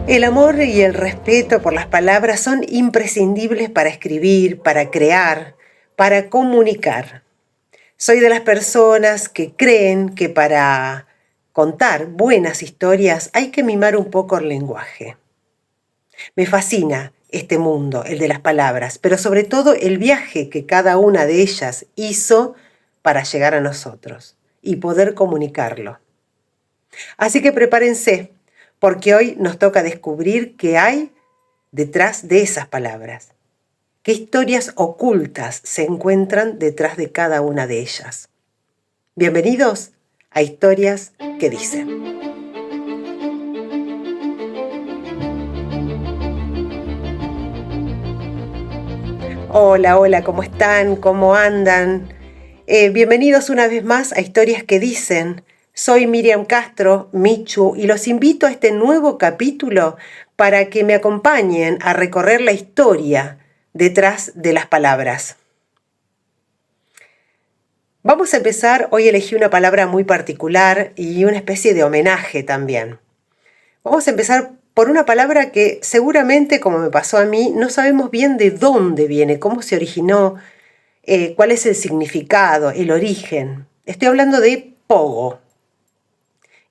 El amor y el respeto por las palabras son imprescindibles para escribir, para crear, para comunicar. Soy de las personas que creen que para contar buenas historias hay que mimar un poco el lenguaje. Me fascina este mundo, el de las palabras, pero sobre todo el viaje que cada una de ellas hizo para llegar a nosotros y poder comunicarlo. Así que prepárense, porque hoy nos toca descubrir qué hay detrás de esas palabras, qué historias ocultas se encuentran detrás de cada una de ellas. Bienvenidos a Historias que Dicen. Hola, hola, ¿cómo están? ¿Cómo andan? Bienvenidos una vez más a Historias que Dicen. Soy Miriam Castro, Michu, y los invito a este nuevo capítulo para que me acompañen a recorrer la historia detrás de las palabras. Vamos a empezar, hoy elegí una palabra muy particular y una especie de homenaje también. Vamos a empezar por una palabra que seguramente, como me pasó a mí, no sabemos bien de dónde viene, cómo se originó, cuál es el significado, el origen. Estoy hablando de pogo.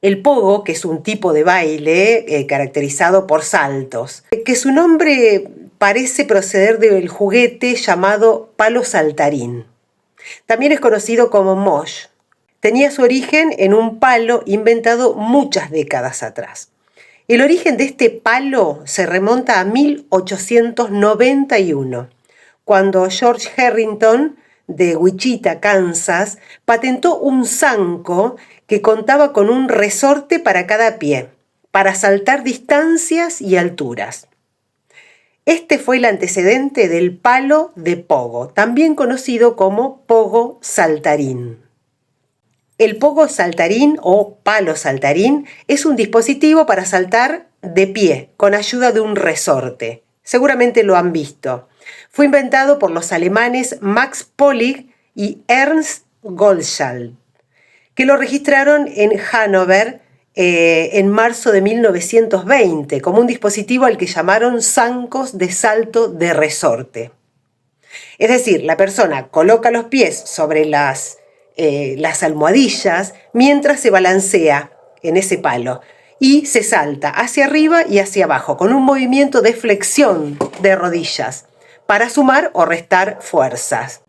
El pogo, que es un tipo de baile caracterizado por saltos, que su nombre parece proceder del juguete llamado palo saltarín. También es conocido como mosh. Tenía su origen en un palo inventado muchas décadas atrás. El origen de este palo se remonta a 1891, cuando George Harrington, de Wichita, Kansas, patentó un zanco que contaba con un resorte para cada pie, para saltar distancias y alturas. Este fue el antecedente del palo de pogo, también conocido como pogo saltarín. El pogo saltarín o palo saltarín es un dispositivo para saltar de pie con ayuda de un resorte. Seguramente lo han visto. Fue inventado por los alemanes Max Pohlig y Ernst Goldschall, que lo registraron en Hannover en marzo de 1920 como un dispositivo al que llamaron zancos de salto de resorte. Es decir, la persona coloca los pies sobre las almohadillas mientras se balancea en ese palo y se salta hacia arriba y hacia abajo con un movimiento de flexión de rodillas para sumar o restar fuerzas.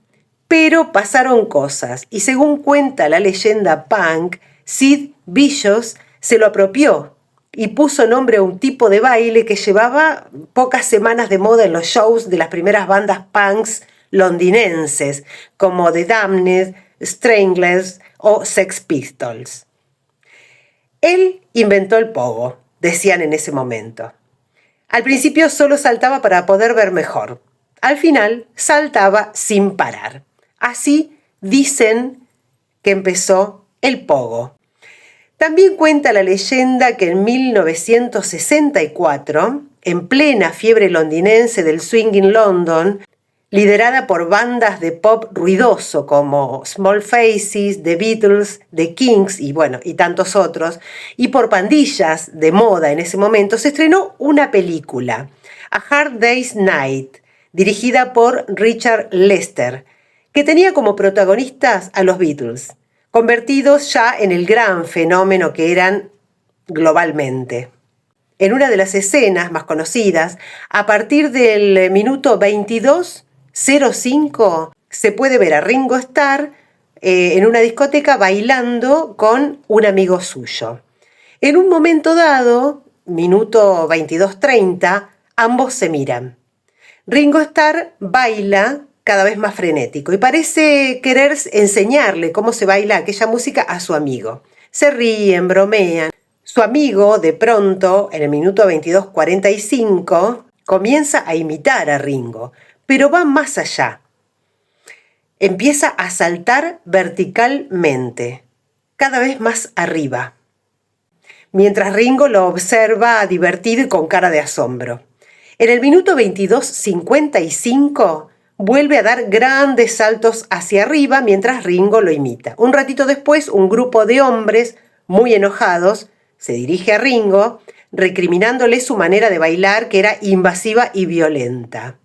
Pero pasaron cosas y según cuenta la leyenda punk, Sid Vicious se lo apropió y puso nombre a un tipo de baile que llevaba pocas semanas de moda en los shows de las primeras bandas punks londinenses como The Damned, Stranglers o Sex Pistols. Él inventó el pogo, decían en ese momento. Al principio solo saltaba para poder ver mejor. Al final saltaba sin parar. Así dicen que empezó el pogo. También cuenta la leyenda que en 1964, en plena fiebre londinense del swing in London, liderada por bandas de pop ruidoso como Small Faces, The Beatles, The Kinks y tantos otros, y por pandillas de moda en ese momento, se estrenó una película, A Hard Day's Night, dirigida por Richard Lester, que tenía como protagonistas a los Beatles, convertidos ya en el gran fenómeno que eran globalmente. En una de las escenas más conocidas, a partir del minuto 22:05 se puede ver a Ringo Starr en una discoteca bailando con un amigo suyo. En un momento dado, minuto 22:30, ambos se miran. Ringo Starr baila cada vez más frenético y parece querer enseñarle cómo se baila aquella música a su amigo. Se ríen, bromean. Su amigo, de pronto, en el minuto 22:45, comienza a imitar a Ringo, pero va más allá. Empieza a saltar verticalmente, cada vez más arriba, mientras Ringo lo observa divertido y con cara de asombro. En el minuto 22:55 vuelve a dar grandes saltos hacia arriba mientras Ringo lo imita. Un ratito después, un grupo de hombres muy enojados se dirige a Ringo, recriminándole su manera de bailar, que era invasiva y violenta.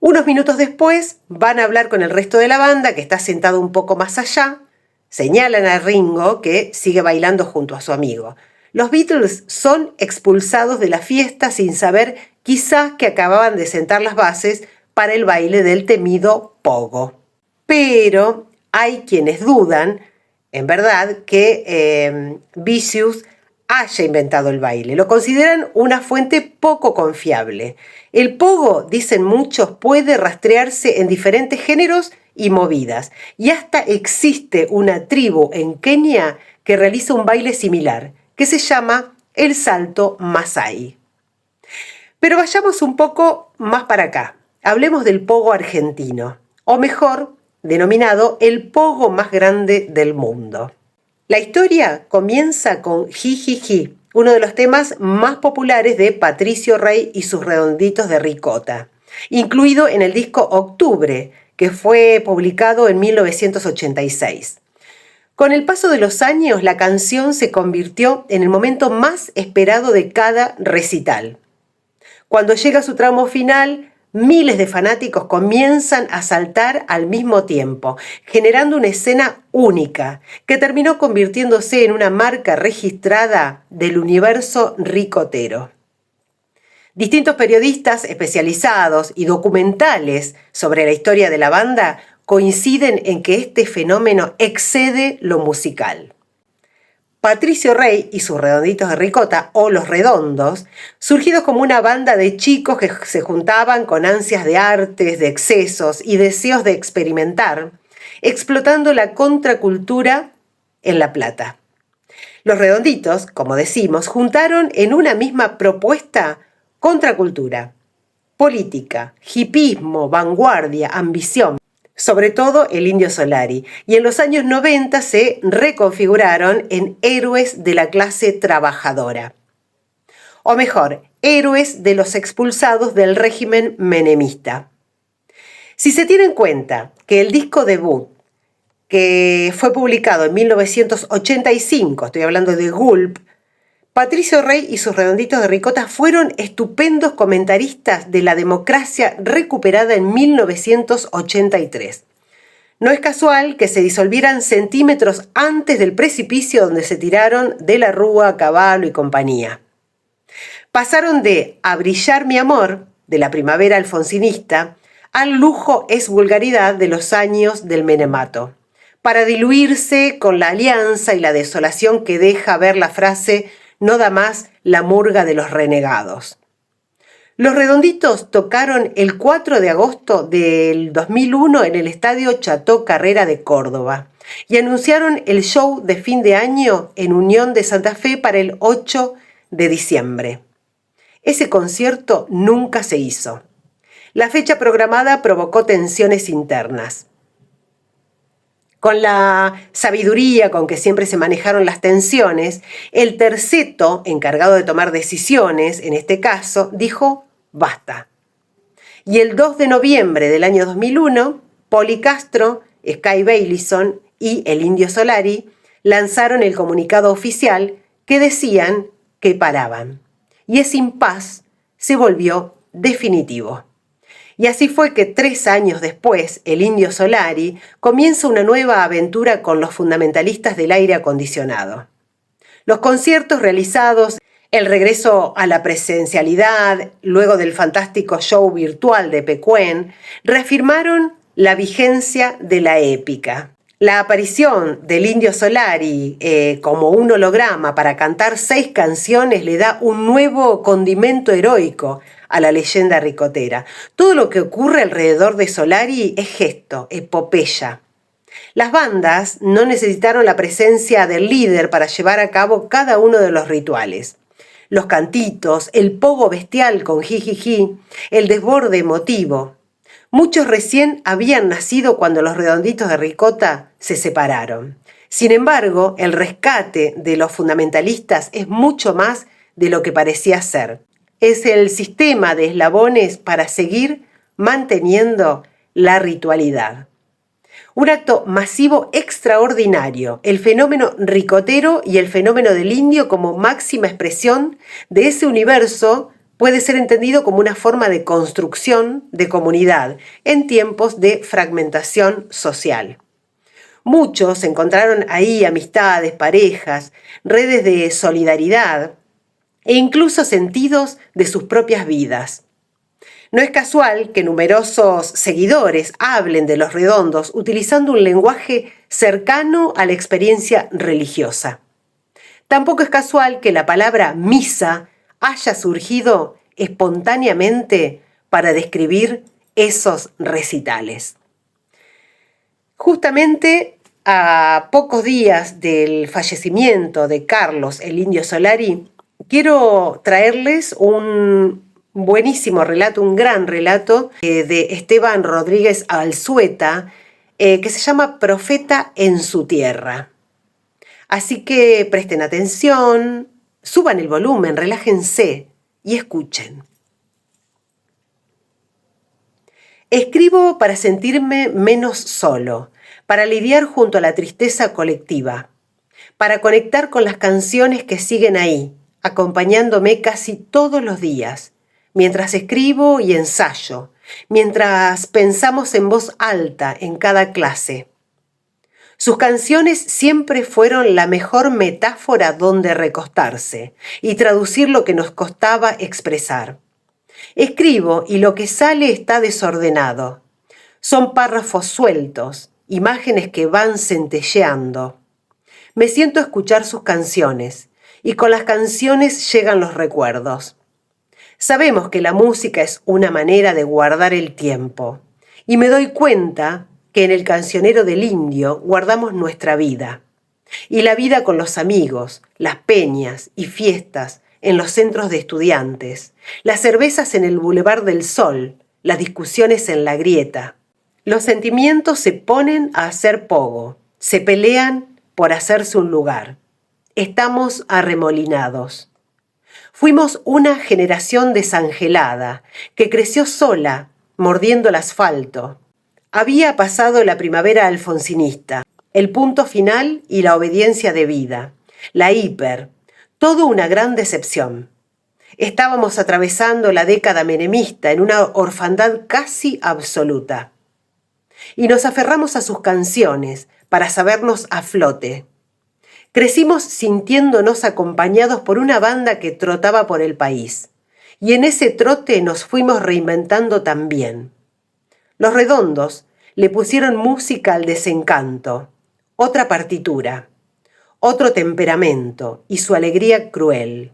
Unos minutos después van a hablar con el resto de la banda, que está sentado un poco más allá. Señalan a Ringo, que sigue bailando junto a su amigo. Los Beatles son expulsados de la fiesta sin saber quizás que acababan de sentar las bases para el baile del temido pogo. Pero hay quienes dudan, en verdad, que Vicious haya inventado el baile. Lo consideran una fuente poco confiable. El pogo, dicen muchos, puede rastrearse en diferentes géneros y movidas. Y hasta existe una tribu en Kenia que realiza un baile similar, que se llama el salto Masái. Pero vayamos un poco más para acá. Hablemos del pogo argentino, o mejor, denominado el pogo más grande del mundo. La historia comienza con Jijiji, uno de los temas más populares de Patricio Rey y sus Redonditos de Ricota, incluido en el disco Octubre, que fue publicado en 1986. Con el paso de los años, la canción se convirtió en el momento más esperado de cada recital. Cuando llega su tramo final, miles de fanáticos comienzan a saltar al mismo tiempo, generando una escena única que terminó convirtiéndose en una marca registrada del universo ricotero. Distintos periodistas especializados y documentales sobre la historia de la banda coinciden en que este fenómeno excede lo musical. Patricio Rey y sus Redonditos de Ricota, o Los Redondos, surgidos como una banda de chicos que se juntaban con ansias de artes, de excesos y deseos de experimentar, explotando la contracultura en La Plata. Los Redonditos, como decimos, juntaron en una misma propuesta contracultura, política, hipismo, vanguardia, ambición, sobre todo el Indio Solari, y en los años 90 se reconfiguraron en héroes de la clase trabajadora. O mejor, héroes de los expulsados del régimen menemista. Si se tiene en cuenta que el disco debut, que fue publicado en 1985, estoy hablando de Gulp, Patricio Rey y sus Redonditos de Ricota fueron estupendos comentaristas de la democracia recuperada en 1983. No es casual que se disolvieran centímetros antes del precipicio donde se tiraron De la Rúa, Cavallo y compañía. Pasaron de A brillar mi amor, de la primavera alfonsinista, al lujo es vulgaridad de los años del menemato, para diluirse con la alianza y la desolación que deja ver la frase no da más la murga de los renegados. Los Redonditos tocaron el 4 de agosto del 2001 en el Estadio Chateau Carrera de Córdoba y anunciaron el show de fin de año en Unión de Santa Fe para el 8 de diciembre. Ese concierto nunca se hizo. La fecha programada provocó tensiones internas. Con la sabiduría con que siempre se manejaron las tensiones, el terceto, encargado de tomar decisiones, en este caso, dijo basta. Y el 2 de noviembre del año 2001, Poli Castro, Sky Bailison y el Indio Solari lanzaron el comunicado oficial que decían que paraban. Y ese impas se volvió definitivo. Y así fue que 3 años después, el Indio Solari comienza una nueva aventura con los fundamentalistas del aire acondicionado. Los conciertos realizados, el regreso a la presencialidad, luego del fantástico show virtual de Pecuen, reafirmaron la vigencia de la épica. La aparición del Indio Solari como un holograma para cantar 6 canciones le da un nuevo condimento heroico a la leyenda ricotera. Todo lo que ocurre alrededor de Solari es gesto, epopeya. Las bandas no necesitaron la presencia del líder para llevar a cabo cada uno de los rituales. Los cantitos, el pogo bestial con jijiji, el desborde emotivo. Muchos recién habían nacido cuando los Redonditos de Ricota se separaron. Sin embargo, el rescate de los fundamentalistas es mucho más de lo que parecía ser. Es el sistema de eslabones para seguir manteniendo la ritualidad. Un acto masivo extraordinario, el fenómeno ricotero y el fenómeno del indio como máxima expresión de ese universo puede ser entendido como una forma de construcción de comunidad en tiempos de fragmentación social. Muchos encontraron ahí amistades, parejas, redes de solidaridad e incluso sentidos de sus propias vidas. No es casual que numerosos seguidores hablen de Los Redondos utilizando un lenguaje cercano a la experiencia religiosa. Tampoco es casual que la palabra misa haya surgido espontáneamente para describir esos recitales. Justamente a pocos días del fallecimiento de Carlos el Indio Solari, quiero traerles un buenísimo relato, un gran relato de Esteban Rodríguez Alzueta, que se llama Profeta en su tierra. Así que presten atención, suban el volumen, relájense y escuchen. Escribo para sentirme menos solo, para lidiar junto a la tristeza colectiva, para conectar con las canciones que siguen ahí, acompañándome casi todos los días, mientras escribo y ensayo, mientras pensamos en voz alta en cada clase. Sus canciones siempre fueron la mejor metáfora donde recostarse y traducir lo que nos costaba expresar. Escribo y lo que sale está desordenado. Son párrafos sueltos, imágenes que van centelleando. Me siento a escuchar sus canciones y con las canciones llegan los recuerdos. Sabemos que la música es una manera de guardar el tiempo y me doy cuenta que en el cancionero del indio guardamos nuestra vida y la vida con los amigos, las peñas y fiestas en los centros de estudiantes, las cervezas en el Boulevard del Sol, las discusiones en la grieta. Los sentimientos se ponen a hacer pogo, se pelean por hacerse un lugar. Estamos arremolinados. Fuimos una generación desangelada que creció sola, mordiendo el asfalto. Había pasado la primavera alfonsinista, el punto final y la obediencia debida, la hiper, todo una gran decepción. Estábamos atravesando la década menemista en una orfandad casi absoluta. Y nos aferramos a sus canciones para sabernos a flote. Crecimos sintiéndonos acompañados por una banda que trotaba por el país. Y en ese trote nos fuimos reinventando también. Los Redondos le pusieron música al desencanto, otra partitura, otro temperamento y su alegría cruel.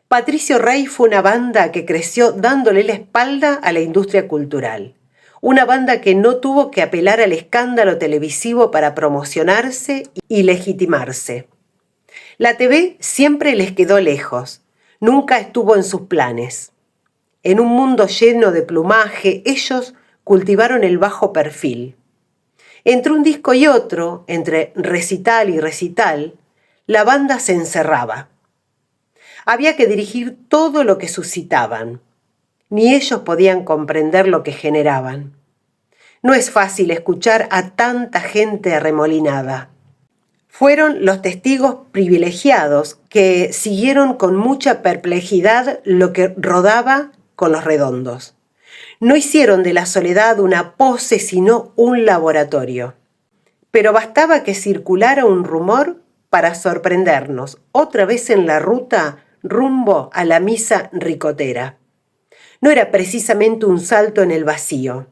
Patricio Rey fue una banda que creció dándole la espalda a la industria cultural. Una banda que no tuvo que apelar al escándalo televisivo para promocionarse y legitimarse. La TV siempre les quedó lejos, nunca estuvo en sus planes. En un mundo lleno de plumaje, ellos cultivaron el bajo perfil. Entre un disco y otro, entre recital y recital, la banda se encerraba. Había que dirigir todo lo que suscitaban. Ni ellos podían comprender lo que generaban. No es fácil escuchar a tanta gente arremolinada. Fueron los testigos privilegiados que siguieron con mucha perplejidad lo que rodaba con Los Redondos. No hicieron de la soledad una pose, sino un laboratorio. Pero bastaba que circulara un rumor para sorprendernos otra vez en la ruta rumbo a la misa ricotera. No era precisamente un salto en el vacío,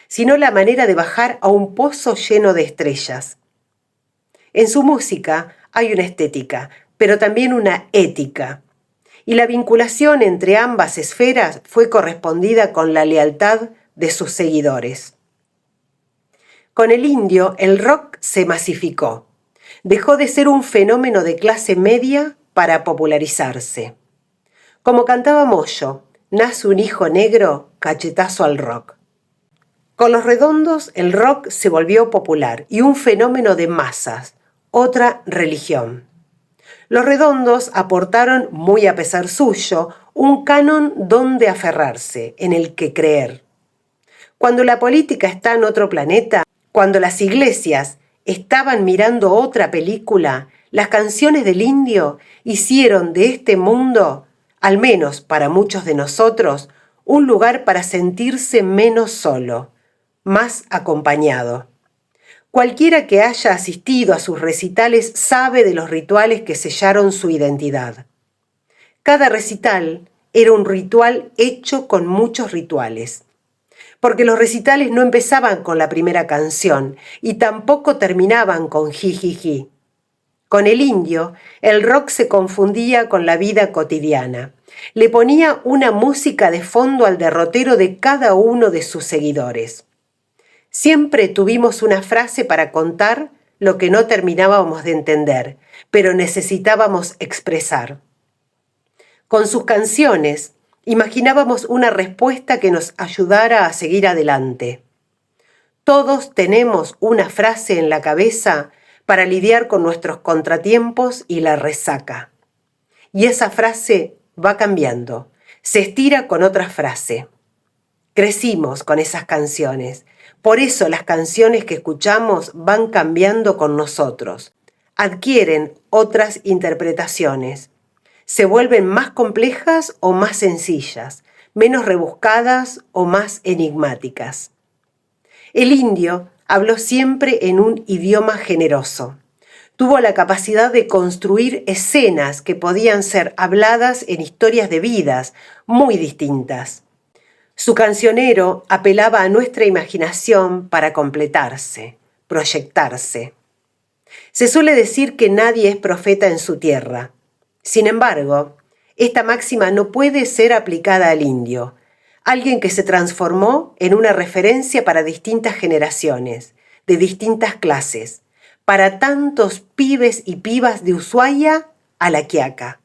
sino la manera de bajar a un pozo lleno de estrellas. En su música hay una estética, pero también una ética. Y la vinculación entre ambas esferas fue correspondida con la lealtad de sus seguidores. Con el indio, el rock se masificó. Dejó de ser un fenómeno de clase media para popularizarse. Como cantaba Moyo, nace un hijo negro, cachetazo al rock. Con Los Redondos, el rock se volvió popular y un fenómeno de masas, otra religión. Los Redondos aportaron, muy a pesar suyo, un canon donde aferrarse, en el que creer. Cuando la política está en otro planeta, Cuando las iglesias estaban mirando otra película, las canciones del indio hicieron de este mundo, al menos para muchos de nosotros, un lugar para sentirse menos solo, más acompañado. Cualquiera que haya asistido a sus recitales sabe de los rituales que sellaron su identidad. Cada recital era un ritual hecho con muchos rituales, porque los recitales no empezaban con la primera canción y tampoco terminaban con jijiji. Con el indio, el rock se confundía con la vida cotidiana. Le ponía una música de fondo al derrotero de cada uno de sus seguidores. Siempre tuvimos una frase para contar lo que no terminábamos de entender, pero necesitábamos expresar. Con sus canciones, imaginábamos una respuesta que nos ayudara a seguir adelante. Todos tenemos una frase en la cabeza para lidiar con nuestros contratiempos y la resaca. Y esa frase va cambiando, se estira con otra frase. Crecimos con esas canciones, por eso las canciones que escuchamos van cambiando con nosotros, adquieren otras interpretaciones, se vuelven más complejas o más sencillas, menos rebuscadas o más enigmáticas. El indio habló siempre en un idioma generoso. Tuvo la capacidad de construir escenas que podían ser habladas en historias de vidas muy distintas. Su cancionero apelaba a nuestra imaginación para completarse, proyectarse. Se suele decir que nadie es profeta en su tierra. Sin embargo, esta máxima no puede ser aplicada al indio, alguien que se transformó en una referencia para distintas generaciones, de distintas clases, para tantos pibes y pibas de Ushuaia a La Quiaca.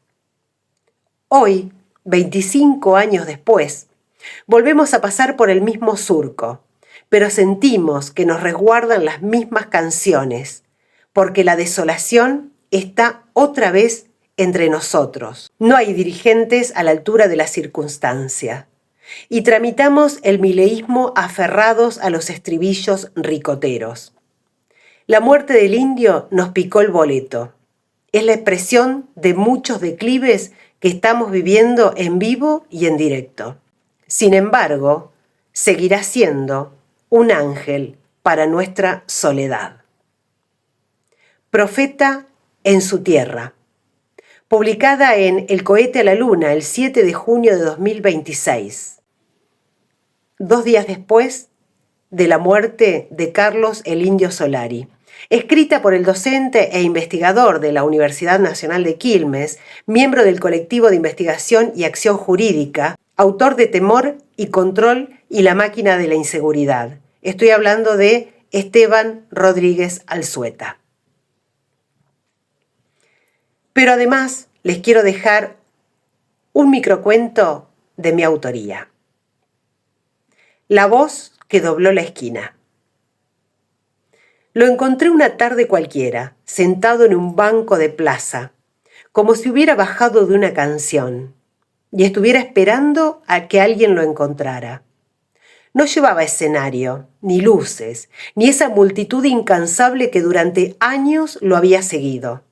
Hoy, 25 años después, volvemos a pasar por el mismo surco, pero sentimos que nos resguardan las mismas canciones, porque la desolación está otra vez entre nosotros. No hay dirigentes a la altura de la circunstancia. Y tramitamos el mileísmo aferrados a los estribillos ricoteros. La muerte del indio nos picó el boleto. Es la expresión de muchos declives que estamos viviendo en vivo y en directo. Sin embargo, seguirá siendo un ángel para nuestra soledad. Profeta en su tierra. Publicada en El cohete a la luna el 7 de junio de 2026. 2 días después de la muerte de Carlos el Indio Solari. Escrita por el docente e investigador de la Universidad Nacional de Quilmes, miembro del colectivo de investigación y acción jurídica, autor de Temor y Control y la máquina de la inseguridad. Estoy hablando de Esteban Rodríguez Alzueta. Pero además les quiero dejar un microcuento de mi autoría. La voz que dobló la esquina. Lo encontré una tarde cualquiera, sentado en un banco de plaza, como si hubiera bajado de una canción y estuviera esperando a que alguien lo encontrara. No llevaba escenario, ni luces, ni esa multitud incansable que durante años lo había seguido.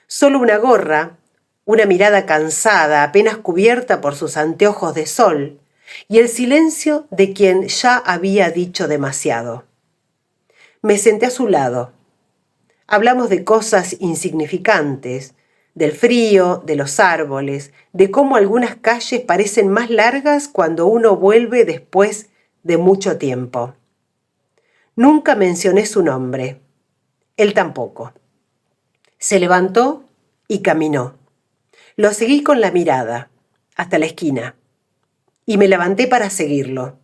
Solo una gorra, una mirada cansada, apenas cubierta por sus anteojos de sol, y el silencio de quien ya había dicho demasiado. Me senté a su lado. Hablamos de cosas insignificantes, del frío, de los árboles, de cómo algunas calles parecen más largas cuando uno vuelve después de mucho tiempo. Nunca mencioné su nombre. Él tampoco. Se levantó y caminó. Lo seguí con la mirada, hasta la esquina, y me levanté para seguirlo.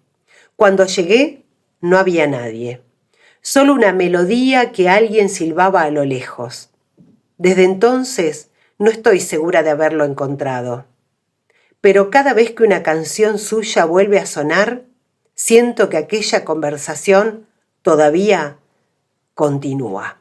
Cuando llegué, no había nadie. Solo una melodía que alguien silbaba a lo lejos. Desde entonces, no estoy segura de haberlo encontrado. Pero cada vez que una canción suya vuelve a sonar, siento que aquella conversación todavía continúa.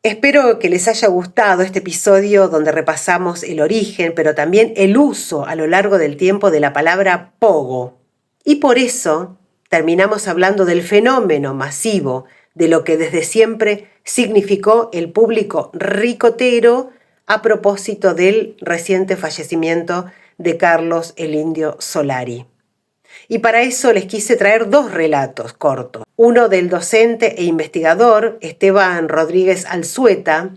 Espero que les haya gustado este episodio donde repasamos el origen, pero también el uso a lo largo del tiempo de la palabra pogo Y por eso terminamos hablando del fenómeno masivo de lo que desde siempre significó el público ricotero a propósito del reciente fallecimiento de Carlos el Indio Solari. Y para eso les quise traer dos relatos cortos. Uno del docente e investigador Esteban Rodríguez Alzueta,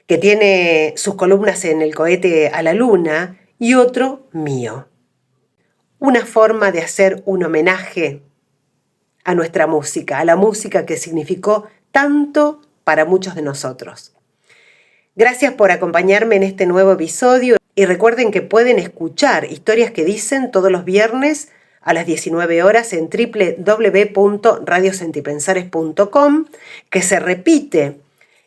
que tiene sus columnas en El cohete a la luna, y otro mío. Una forma de hacer un homenaje a nuestra música, a la música que significó tanto para muchos de nosotros. Gracias por acompañarme en este nuevo episodio y recuerden que pueden escuchar Historias que Dicen todos los viernes a las 19 horas en www.radiosentipensares.com, que se repite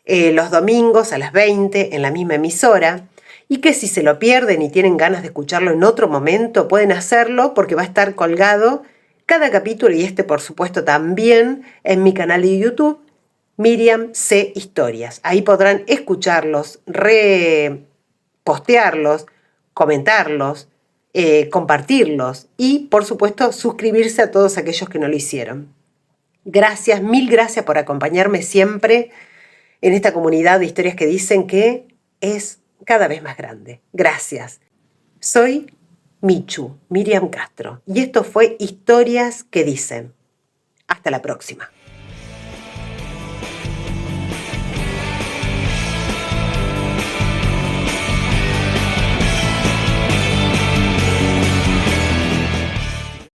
los domingos a las 20 en la misma emisora, y que si se lo pierden y tienen ganas de escucharlo en otro momento, pueden hacerlo porque va a estar colgado cada capítulo, y este por supuesto también, en mi canal de YouTube, Miriam C. Historias. Ahí podrán escucharlos, repostearlos, comentarlos, compartirlos y, por supuesto, suscribirse a todos aquellos que no lo hicieron. Gracias, mil gracias por acompañarme siempre en esta comunidad de Historias que Dicen, que es cada vez más grande. Gracias. Soy Michu, Miriam Castro, y esto fue Historias que Dicen. Hasta la próxima.